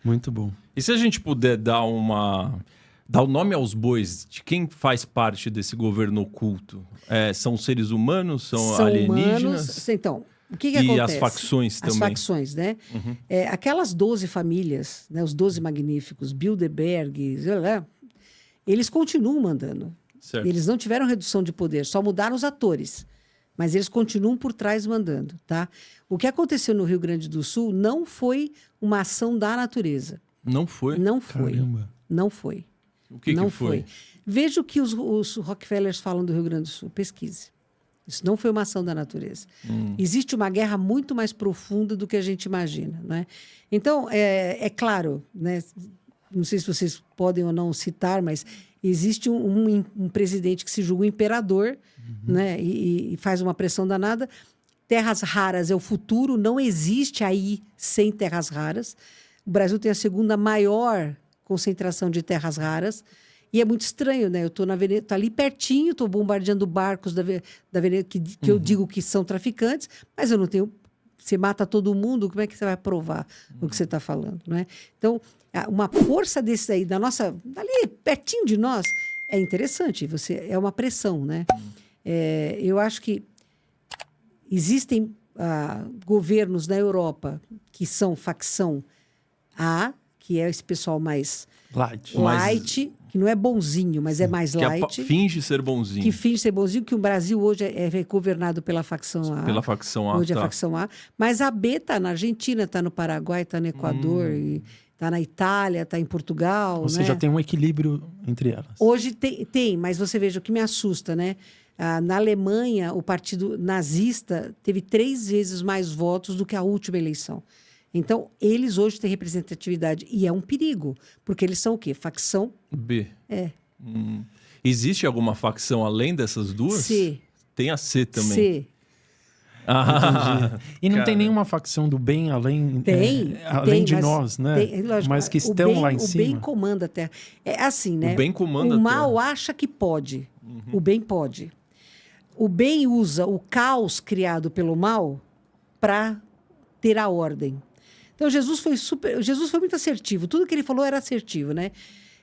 Muito bom. E se a gente puder dar o nome aos bois de quem faz parte desse governo oculto? São seres humanos? São alienígenas? Humanos. Então, o que e acontece? as facções também. As facções, né? Uhum. Aquelas 12 famílias, né, os 12 magníficos, Bilderberg, eles continuam mandando. Certo. Eles não tiveram redução de poder, só mudaram os atores. Mas eles continuam por trás mandando, tá? O que aconteceu no Rio Grande do Sul não foi uma ação da natureza. Não foi? Não foi. Caramba. Não foi. O que não foi? Veja o que os Rockefellers falam do Rio Grande do Sul. Pesquise. Isso não foi uma ação da natureza. Existe uma guerra muito mais profunda do que a gente imagina, né? Então, é claro, né? Não sei se vocês podem ou não citar, mas existe um presidente que se julga um imperador, né? E faz uma pressão danada. Terras raras é o futuro, não existe aí sem terras raras. O Brasil tem a segunda maior concentração de terras raras. E é muito estranho, né? Eu estou ali pertinho, estou bombardeando barcos da Venezuela, que eu digo que são traficantes, mas eu não tenho... Você mata todo mundo, como é que você vai provar o que você está falando, né? Então, uma força desse aí, ali pertinho de nós, é interessante. É uma pressão, né? Eu acho que existem governos na Europa que são facção A, que é esse pessoal mais light, que não é bonzinho, mas é mais light. Finge ser bonzinho. Que finge ser bonzinho, que o Brasil hoje é governado pela facção A. Pela facção A, hoje é a facção A. Mas a B está na Argentina, está no Paraguai, está no Equador, está na Itália, está em Portugal. Ou seja, tem um equilíbrio entre elas. Hoje tem, mas você veja, o que me assusta, né? Na Alemanha, o partido nazista teve 3 vezes mais votos do que a última eleição. Então, eles hoje têm representatividade. E é um perigo, porque eles são o quê? Facção B. É. Existe alguma facção além dessas duas? C. Tem a C também. C. E não tem nenhuma facção do bem além de nós, né? Lógico, mas que estão lá em cima. O bem comanda a Terra. É assim, né? O bem comanda o a mal Terra. acha que pode. O bem pode. O bem usa o caos criado pelo mal para ter a ordem. Então, Jesus foi muito assertivo. Tudo que ele falou era assertivo, né?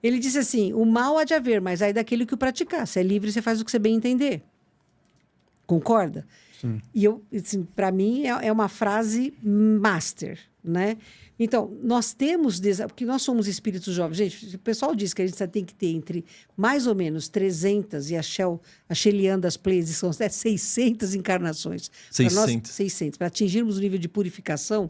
Ele disse assim, o mal há de haver, mas aí daquele que o praticar. Você é livre, você faz o que você bem entender. Concorda? Sim. E assim, para mim, é uma frase master, né? Então, nós temos... Porque nós somos espíritos jovens. Gente, o pessoal diz que a gente tem que ter entre mais ou menos 300 e a Shelian das Pleiades são 600 encarnações. 600. Para atingirmos o nível de purificação...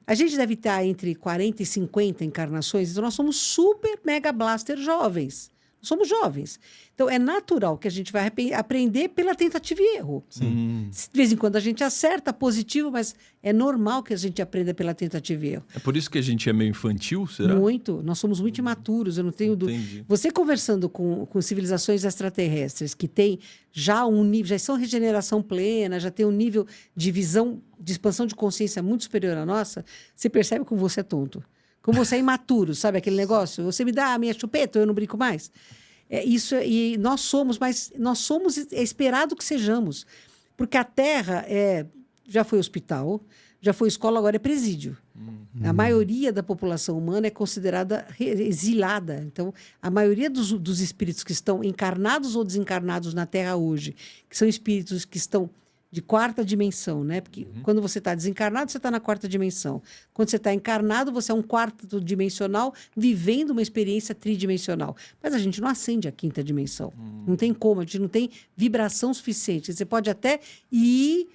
A gente deve estar entre 40 e 50 encarnações, então nós somos super mega blaster jovens. Nós somos jovens. Então é natural que a gente vai aprender pela tentativa e erro. Sim. De vez em quando a gente acerta positivo, mas é normal que a gente aprenda pela tentativa e erro. É por isso que a gente é meio infantil, será? Muito. Nós somos muito imaturos. Eu não tenho Entendi. Você conversando com civilizações extraterrestres que têm já um nível, já são regeneração plena, já tem um nível de visão, de expansão de consciência muito superior à nossa, você percebe como você é tonto. Como você é imaturo, sabe aquele negócio? Você me dá a minha chupeta, eu não brinco mais. E nós somos, mas nós somos, é esperado que sejamos. Porque a Terra já foi hospital, já foi escola, agora é presídio. A maioria da população humana é considerada exilada. Então, a maioria dos espíritos que estão encarnados ou desencarnados na Terra hoje, que são espíritos que estão de 4ª dimensão, né? Porque quando você está desencarnado, você está na 4ª dimensão. Quando você está encarnado, você é um 4º dimensional vivendo uma experiência tridimensional. Mas a gente não ascende à 5ª dimensão. Não tem como, a gente não tem vibração suficiente. Você pode até ir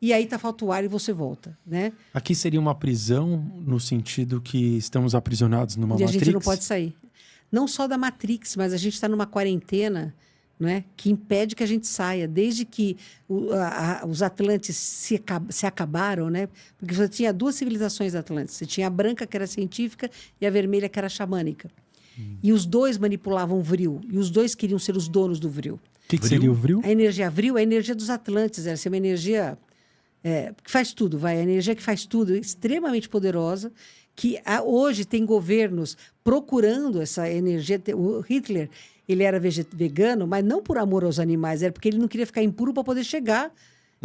e aí falta o ar e você volta, né? Aqui seria uma prisão no sentido que estamos aprisionados numa Matrix? E a gente não pode sair. Não só da Matrix, mas a gente está numa quarentena, não é? Que impede que a gente saia, desde que os Atlantes se acabaram, né? Porque você tinha 2 civilizações atlantes. Você tinha a branca, que era científica, e a vermelha, que era xamânica. E os 2 manipulavam o vril. E os 2 queriam ser os donos do vril. O que seria o vril? A energia vril é a energia dos Atlantes. Era uma energia que faz tudo, a energia que faz tudo, extremamente poderosa, que hoje tem governos procurando essa energia. O Hitler... Ele era vegano, mas não por amor aos animais, era porque ele não queria ficar impuro para poder chegar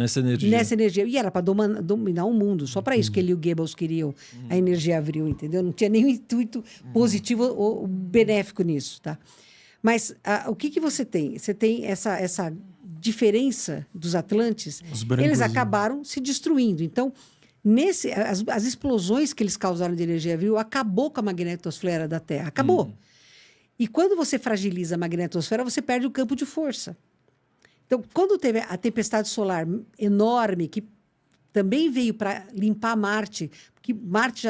Nessa energia. E era para dominar o mundo. Só para isso que ele e o Goebbels queriam a energia avril, entendeu? Não tinha nenhum intuito positivo ou benéfico nisso, tá? Mas o que você tem? Você tem essa diferença dos Atlantes. Eles acabaram se destruindo. Então, as explosões que eles causaram de energia avril acabou com a magnetosfera da Terra. Acabou. E quando você fragiliza a magnetosfera, você perde o campo de força. Então, quando teve a tempestade solar enorme, que também veio para limpar Marte, porque Marte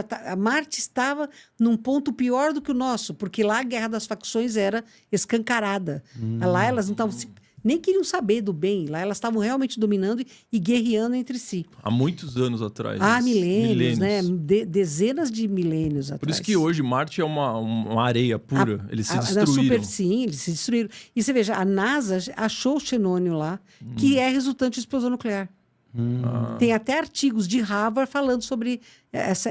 estava num ponto pior do que o nosso, porque lá a Guerra das Facções era escancarada. Lá elas não estavam... Nem queriam saber do bem. Lá elas estavam realmente dominando e guerreando entre si. Há muitos anos atrás. Milênios, né? Dezenas de milênios atrás. Por isso que hoje Marte é uma areia pura. Eles se destruíram. Sim, eles se destruíram. E você veja, a NASA achou o xenônio lá, que é resultante de explosão nuclear. Tem até artigos de Harvard falando sobre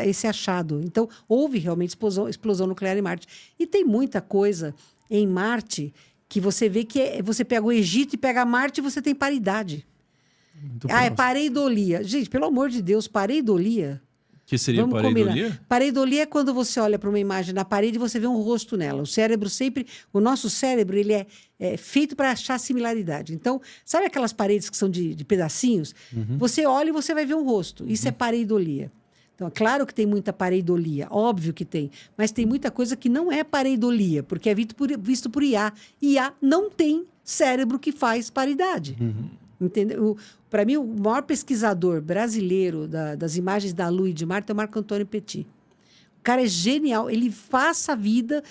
esse achado. Então, houve realmente explosão nuclear em Marte. E tem muita coisa em Marte que você vê que você pega o Egito e pega Marte e você tem paridade. É pareidolia. Gente, pelo amor de Deus, pareidolia. Que seria pareidolia? Combinar. Pareidolia é quando você olha para uma imagem na parede e você vê um rosto nela. O nosso cérebro, ele é feito para achar similaridade. Então, sabe aquelas paredes que são de pedacinhos? Você olha e você vai ver um rosto. Isso é pareidolia. Então, é claro que tem muita pareidolia, óbvio que tem, mas tem muita coisa que não é pareidolia, porque é visto por IA. IA não tem cérebro que faz paridade. Entendeu? Para mim, o maior pesquisador brasileiro das imagens da Lua e de Marte é o Marco Antônio Petit. O cara é genial, ele passa a vida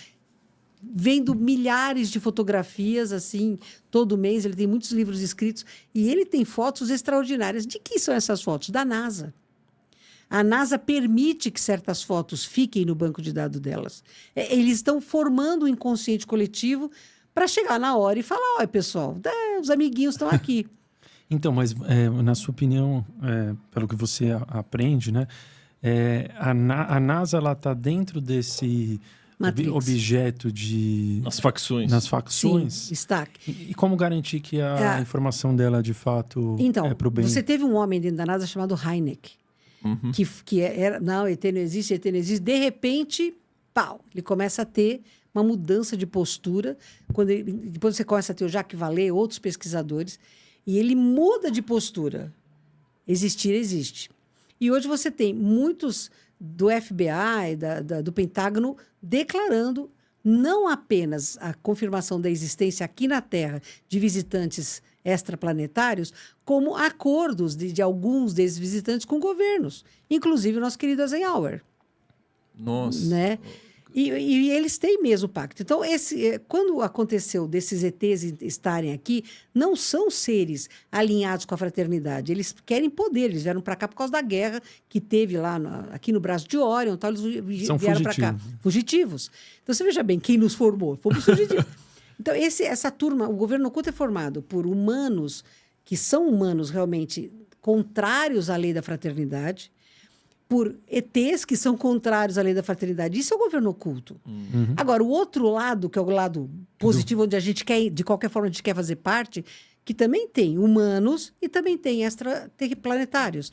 vendo milhares de fotografias, assim, todo mês, ele tem muitos livros escritos, e ele tem fotos extraordinárias. De que são essas fotos? Da NASA. A NASA permite que certas fotos fiquem no banco de dados delas. Eles estão formando um inconsciente coletivo para chegar na hora e falar: olha, pessoal, os amiguinhos estão aqui. Então, mas na sua opinião, pelo que você aprende, né? A NASA ela está dentro desse objeto de... Nas facções. Sim, está. E como garantir que a informação dela, de fato, é para o bem? Então, você teve um homem dentro da NASA chamado Hynek, que era, não, ET não existe, ET não existe. De repente, pau, ele começa a ter uma mudança de postura. Depois você começa a ter o Jacques Vallée, outros pesquisadores, e ele muda de postura. Existir, existe. E hoje você tem muitos do FBI, do Pentágono, declarando não apenas a confirmação da existência aqui na Terra de visitantes extraplanetários, como acordos de alguns desses visitantes com governos, inclusive o nosso querido Eisenhower. Nossa. Né? E eles têm mesmo pacto. Então, quando aconteceu desses ETs estarem aqui, não são seres alinhados com a fraternidade. Eles querem poder. Eles vieram para cá por causa da guerra que teve lá aqui no braço de Órion. Tal, eles vieram para cá. Fugitivos. Então, você veja bem, quem nos formou? Fomos fugitivos. Então, essa turma, o governo oculto é formado por humanos que são humanos realmente contrários à lei da fraternidade, por ETs que são contrários à lei da fraternidade. Isso é o governo oculto. Agora, o outro lado, que é o lado positivo, onde a gente quer, de qualquer forma, a gente quer fazer parte, que também tem humanos e também tem extraplanetários.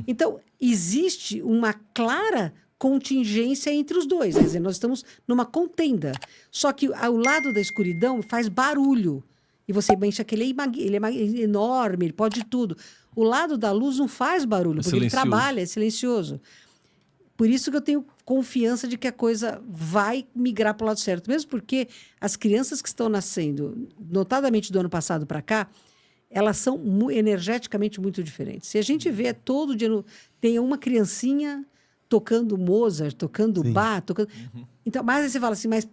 Então, existe uma clara contingência entre os dois. Quer dizer, nós estamos numa contenda. Só que ao lado da escuridão faz barulho. E você pensa que ele é enorme, ele pode tudo. O lado da luz não faz barulho, porque ele trabalha, é silencioso. Por isso que eu tenho confiança de que a coisa vai migrar para o lado certo. Mesmo porque as crianças que estão nascendo, notadamente do ano passado para cá, elas são energeticamente muito diferentes. Se a gente vê todo dia, tem uma criancinha tocando Mozart, tocando Bach, tocando... Então, mas aí você fala assim, mas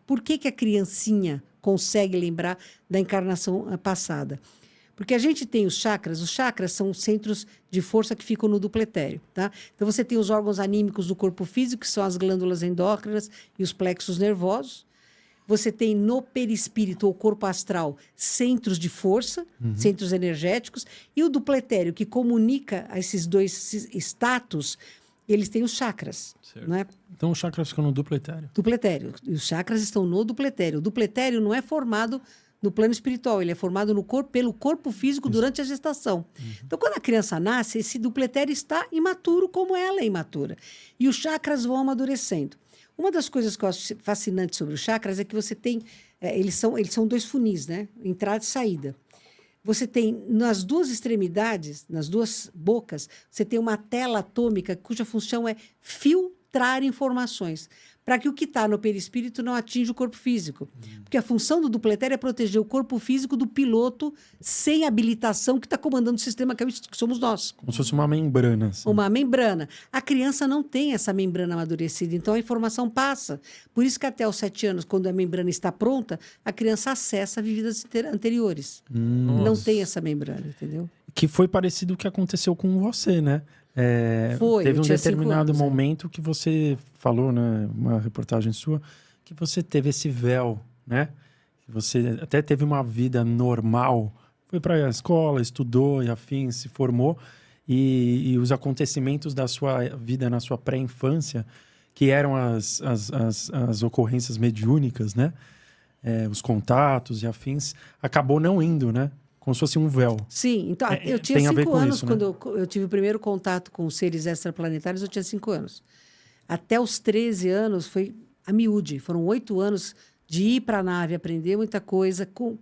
por que a criancinha consegue lembrar da encarnação passada? Porque a gente tem os chakras são centros de força que ficam no dupletério, tá? Então, você tem os órgãos anímicos do corpo físico, que são as glândulas endócrinas e os plexos nervosos. Você tem no perispírito, ou corpo astral, centros de força, centros energéticos. E o dupletério, que comunica esses dois status, eles têm os chakras. Não é? Então, os chakras ficam no dupletério. Dupletério. E os chakras estão no dupletério. O dupletério não é formado no plano espiritual, ele é formado no corpo, pelo corpo físico durante a gestação. Então, quando a criança nasce, esse dupletério está imaturo como ela é imatura. E os chakras vão amadurecendo. Uma das coisas que eu acho fascinante sobre os chakras é que você tem... eles são 2 funis, né? Entrada e saída. Você tem, nas 2 extremidades, nas 2 bocas, você tem uma tela atômica cuja função é filtrar informações, para que o que está no perispírito não atinja o corpo físico. Porque a função do dupletério é proteger o corpo físico do piloto sem habilitação que está comandando o sistema que somos nós. Como se fosse uma membrana. Assim. Uma membrana. A criança não tem essa membrana amadurecida, então a informação passa. Por isso que até os 7 anos, quando a membrana está pronta, a criança acessa vidas anteriores. Não tem essa membrana, entendeu? Que foi parecido com o que aconteceu com você, né? Foi, teve um determinado momento que você falou, né, uma reportagem sua, que você teve esse véu, né? Que você até teve uma vida normal, foi para a escola, estudou e afim, se formou, e os acontecimentos da sua vida na sua pré-infância, que eram as ocorrências mediúnicas, né? Os contatos e afins, acabou não indo, né? Como se fosse um véu. Sim, então eu tinha 5 anos isso, quando né? eu tive o primeiro contato com seres extraplanetários, eu tinha 5 anos. Até os 13 anos foi a miúde, foram 8 anos de ir para a nave, aprender muita coisa com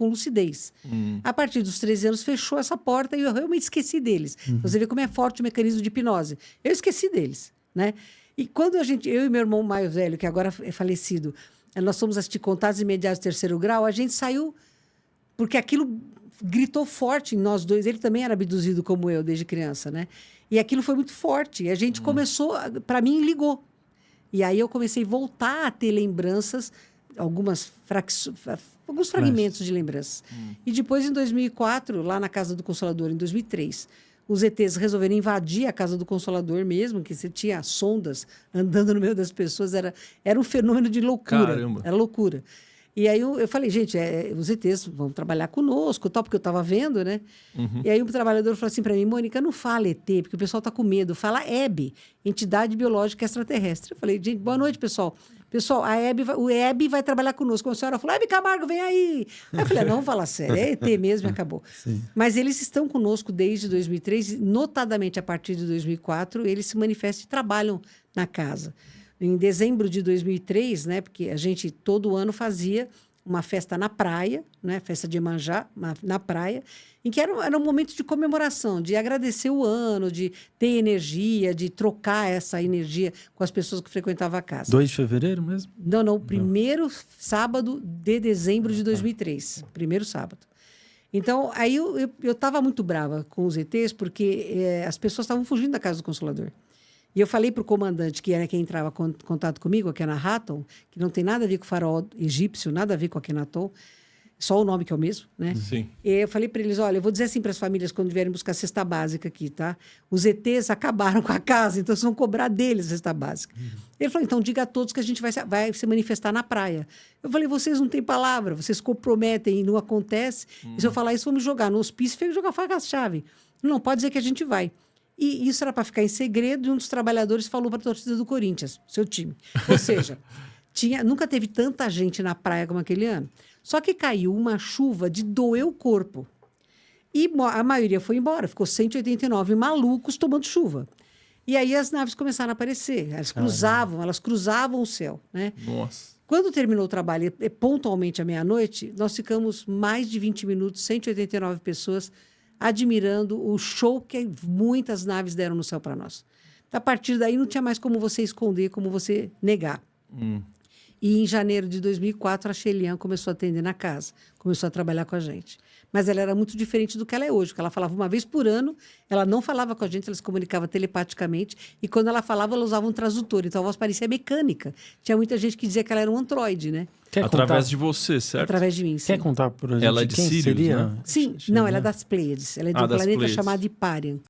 lucidez. A partir dos 13 anos fechou essa porta e eu realmente esqueci deles. Você vê como é forte o mecanismo de hipnose. Eu esqueci deles, né? E quando eu e meu irmão mais velho, que agora é falecido, nós fomos assistir Contatos Imediatos 3º grau, a gente saiu... Porque aquilo gritou forte em nós dois. Ele também era abduzido como eu, desde criança, né? E aquilo foi muito forte. E a gente começou... Para mim, ligou. E aí eu comecei a voltar a ter lembranças, alguns fragmentos de lembranças. E depois, em 2004, lá na Casa do Consolador, em 2003, os ETs resolveram invadir a Casa do Consolador mesmo, que você tinha sondas andando no meio das pessoas. Era um fenômeno de loucura. Caramba. Era loucura. E aí eu falei, gente, os ETs vão trabalhar conosco, tal, porque eu estava vendo, né? E aí o trabalhador falou assim para mim, Mônica, não fala ET, porque o pessoal está com medo. Fala EB, Entidade Biológica Extraterrestre. Eu falei, gente, boa noite, pessoal. Pessoal, o EB vai trabalhar conosco. A senhora falou, EB Camargo, vem aí. Aí eu falei, não, fala sério, é ET mesmo e acabou. Sim. Mas eles estão conosco desde 2003, notadamente a partir de 2004, eles se manifestam e trabalham na casa. Em dezembro de 2003, né, porque a gente todo ano fazia uma festa na praia, né, festa de Iemanjá, na praia, em que era um momento de comemoração, de agradecer o ano, de ter energia, de trocar essa energia com as pessoas que frequentavam a casa. 2 de fevereiro mesmo? Não, o primeiro sábado de dezembro de 2003. Primeiro sábado. Então, aí eu estava muito brava com os ETs, porque as pessoas estavam fugindo da Casa do Consolador. E eu falei para o comandante, que era quem entrava em contato comigo, a Akhenaton, que não tem nada a ver com o faraó egípcio, nada a ver com a Akhenaton, só o nome que é o mesmo, né? Sim. E eu falei para eles, olha, eu vou dizer assim para as famílias quando vierem buscar cesta básica aqui, tá? Os ETs acabaram com a casa, então vocês vão cobrar deles a cesta básica. Ele falou, então diga a todos que a gente vai se manifestar na praia. Eu falei, vocês não têm palavra, vocês comprometem e não acontece. E se eu falar isso, vão me jogar no hospício e jogar faca-chave. Não, pode dizer que a gente vai. E isso era para ficar em segredo, e um dos trabalhadores falou para a torcida do Corinthians, seu time. Ou seja, nunca teve tanta gente na praia como aquele ano. Só que caiu uma chuva de doer o corpo. E a maioria foi embora, ficou 189 malucos tomando chuva. E aí as naves começaram a aparecer, elas cruzavam o céu, né? Nossa. Quando terminou o trabalho, pontualmente à meia-noite, nós ficamos mais de 20 minutos, 189 pessoas, admirando o show que muitas naves deram no céu para nós. A partir daí não tinha mais como você esconder, como você negar. E em janeiro de 2004, a Shelian começou a atender na casa, começou a trabalhar com a gente. Mas ela era muito diferente do que ela é hoje, porque ela falava uma vez por ano, ela não falava com a gente, ela se comunicava telepaticamente, e quando ela falava, ela usava um tradutor, então a voz parecia mecânica. Tinha muita gente que dizia que ela era um androide, né? Através de você, certo? Através de mim, sim. Quer contar por a gente Ela é de quem Sirius, seria? né? Sim, não, ela é das Pleiades. Ela é de um das planeta Pleiades. chamado Hyperion.